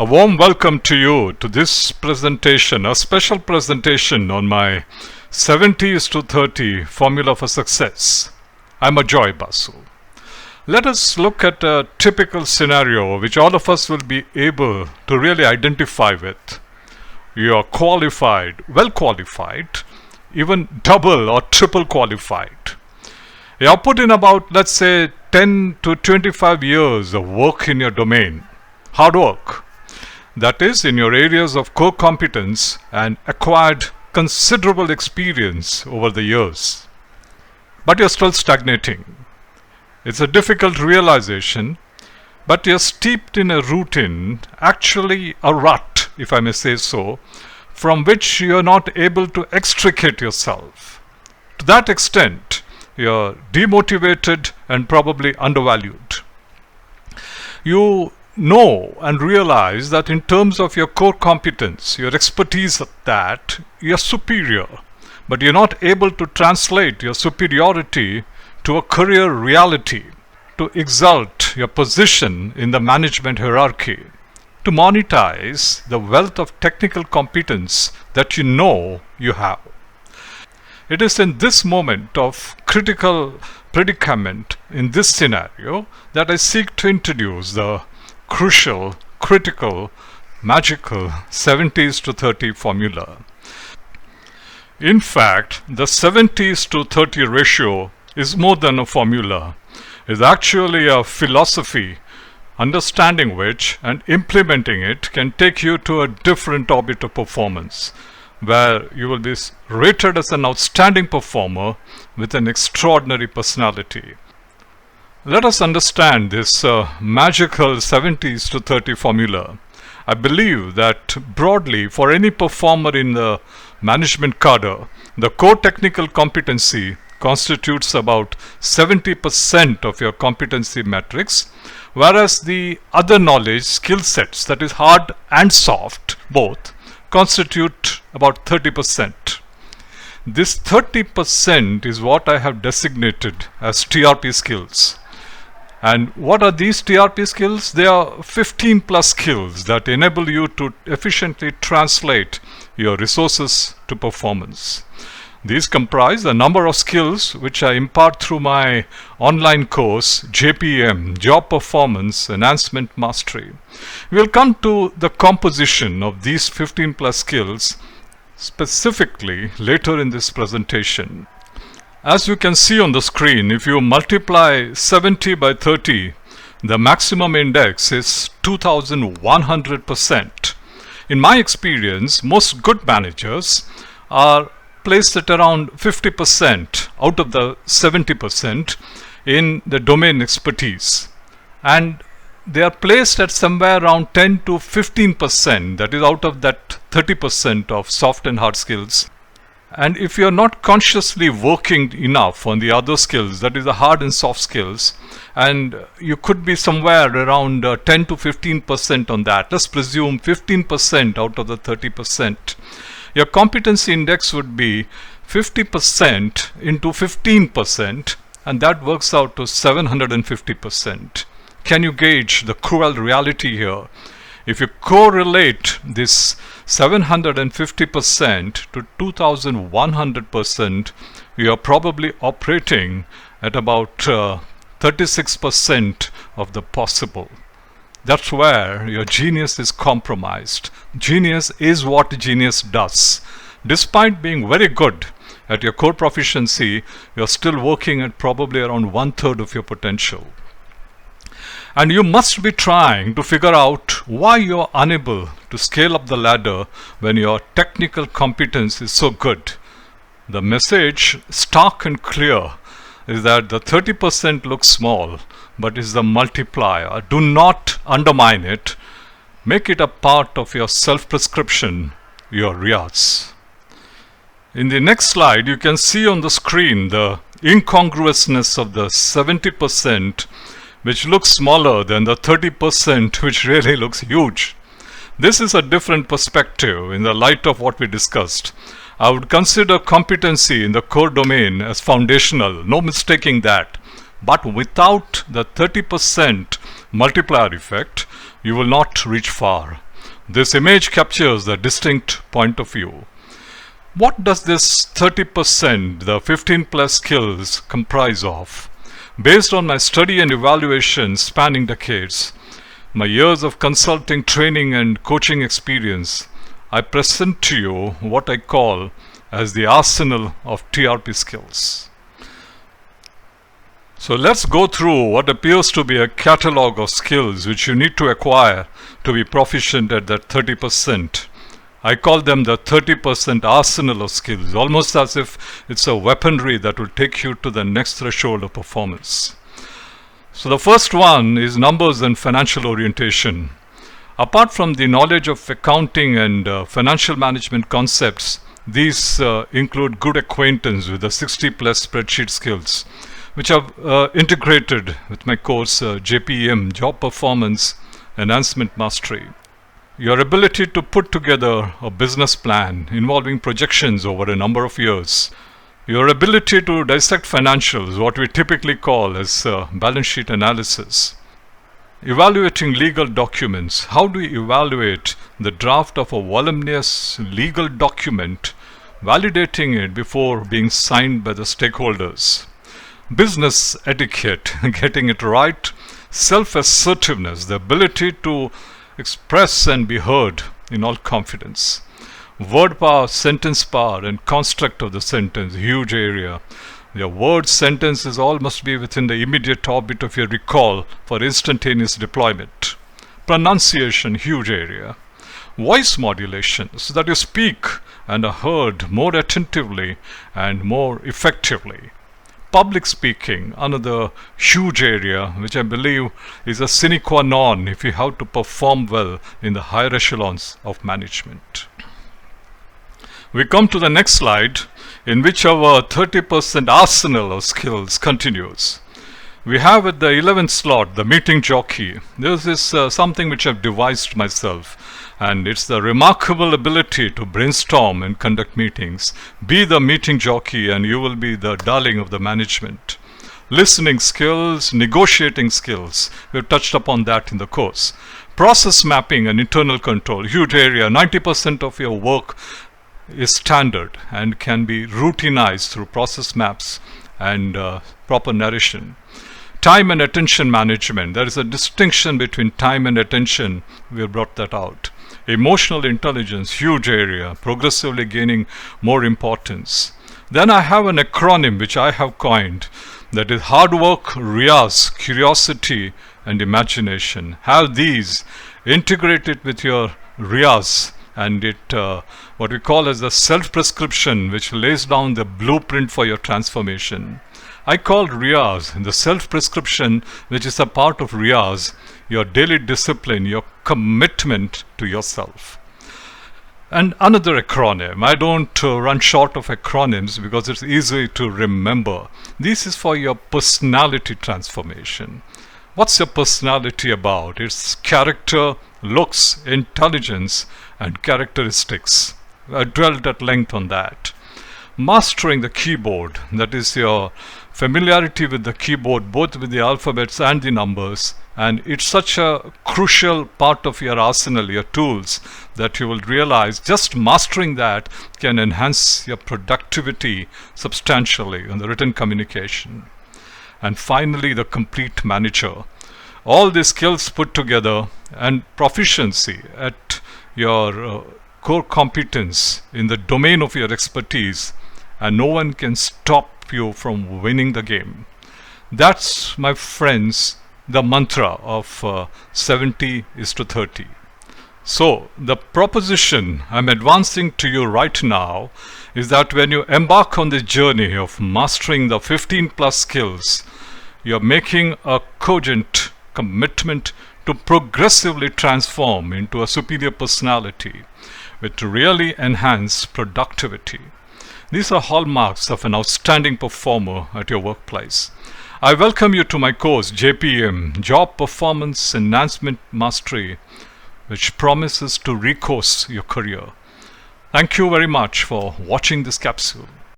A warm welcome to you to this presentation, a special presentation on my 70:30 formula for success. I'm Ajoy Basu. Let us look at a typical scenario which all of us will be able to really identify with. You are qualified, well qualified, even double or triple qualified. You have put in about, let's say, 10 to 25 years of work in your domain. Hard work. That is, in your areas of core competence, and acquired considerable experience over the years. But you're still stagnating. It's a difficult realization, but you're steeped in a routine, actually a rut, if I may say so, from which you're not able to extricate yourself. To that extent, you're demotivated and probably undervalued. You know and realize that in terms of your core competence, your expertise at that, you're superior, but you're not able to translate your superiority to a career reality, to exalt your position in the management hierarchy, to monetize the wealth of technical competence that you know you have. It is in this moment of critical predicament, in this scenario, that I seek to introduce the crucial, critical, magical 70:30 formula. In fact, the 70:30 ratio is more than a formula. It's actually a philosophy, understanding which and implementing it can take you to a different orbit of performance, where you will be rated as an outstanding performer with an extraordinary personality. Let us understand this magical 70:30 formula. I believe that broadly, for any performer in the management cadre, the core technical competency constitutes about 70% of your competency matrix, whereas the other knowledge, skill sets, that is hard and soft, both, constitute about 30%. This 30% is what I have designated as TRP skills. And what are these TRP skills? They are 15 plus skills that enable you to efficiently translate your resources to performance. These comprise a number of skills which I impart through my online course, JPM, Job Performance Enhancement Mastery. We'll come to the composition of these 15 plus skills specifically later in this presentation. As you can see on the screen, if you multiply 70 by 30, the maximum index is 2100%. In my experience, most good managers are placed at around 50% out of the 70% in the domain expertise. And they are placed at somewhere around 10 to 15%, that is out of that 30% of soft and hard skills. And if you're not consciously working enough on the other skills, that is the hard and soft skills, and you could be somewhere around 10 to 15% on that. Let's presume 15% out of the 30%. Your competency index would be 50% into 15%, and that works out to 750%. Can you gauge the cruel reality here? If you correlate this 750% to 2100%, you are probably operating at about 36% of the possible. That's where your genius is compromised. Genius is what genius does. Despite being very good at your core proficiency, you're still working at probably around 1/3 of your potential. And you must be trying to figure out why you're unable to scale up the ladder when your technical competence is so good. The message, stark and clear, is that the 30% looks small, but is the multiplier. Do not undermine it. Make it a part of your self-prescription, your riyaz. In the next slide, you can see on the screen the incongruousness of the 70%, which looks smaller than the 30%, which really looks huge. This is a different perspective in the light of what we discussed. I would consider competency in the core domain as foundational, no mistaking that. But without the 30% multiplier effect, you will not reach far. This image captures the distinct point of view. What does this 30%, the 15 plus skills, comprise of? Based on my study and evaluation spanning decades, my years of consulting, training and coaching experience, I present to you what I call as the arsenal of TRP skills. So let's go through what appears to be a catalog of skills which you need to acquire to be proficient at that 30%. I call them the 30% arsenal of skills, almost as if it's a weaponry that will take you to the next threshold of performance. So the first one is numbers and financial orientation. Apart from the knowledge of accounting and financial management concepts, these include good acquaintance with the 60 plus spreadsheet skills, which I've integrated with my course JPM, Job Performance Enhancement Mastery. Your ability to put together a business plan involving projections over a number of years. Your ability to dissect financials, what we typically call as balance sheet analysis. Evaluating legal documents. How do we evaluate the draft of a voluminous legal document, validating it before being signed by the stakeholders? Business etiquette, getting it right. Self-assertiveness, the ability to express and be heard in all confidence. Word power, sentence power and construct of the sentence, huge area. Your word sentences all must be within the immediate orbit of your recall for instantaneous deployment. Pronunciation, huge area. Voice modulation, so that you speak and are heard more attentively and more effectively. Public speaking, another huge area which I believe is a sine qua non if you have to perform well in the higher echelons of management. We come to the next slide, in which our 30% arsenal of skills continues. We have at the 11th slot the meeting jockey. This is something which I've devised myself, and it's the remarkable ability to brainstorm and conduct meetings. Be the meeting jockey and you will be the darling of the management. Listening skills, negotiating skills, we've touched upon that in the course. Process mapping and internal control, huge area. 90% of your work is standard and can be routinized through process maps and proper narration. Time and attention management. There is a distinction between time and attention. We have brought that out. Emotional intelligence, huge area, progressively gaining more importance. Then I have an acronym which I have coined, that is hard work, Riyaz, curiosity and imagination. Have these, integrate it with your Riyaz, and it what we call as the self-prescription, which lays down the blueprint for your transformation. I call Riyaz the self-prescription, which is a part of Riyaz, your daily discipline, your commitment to yourself. And another acronym, I don't run short of acronyms because it's easy to remember. This is for your personality transformation. What's your personality about? It's character, looks, intelligence and characteristics. I dwelled at length on that. Mastering the keyboard, that is your familiarity with the keyboard, both with the alphabets and the numbers, and it's such a crucial part of your arsenal, your tools, that you will realize just mastering that can enhance your productivity substantially in the written communication. And finally, the complete manager. All these skills put together and proficiency at your core competence in the domain of your expertise, and no one can stop you from winning the game. That's, my friends, the mantra of 70:30. So the proposition I'm advancing to you right now is that when you embark on the journey of mastering the 15 plus skills, you're making a cogent commitment to progressively transform into a superior personality with really enhanced productivity. These are hallmarks of an outstanding performer at your workplace. I welcome you to my course JPM, Job Performance Enhancement Mastery, which promises to recourse your career. Thank you very much for watching this capsule.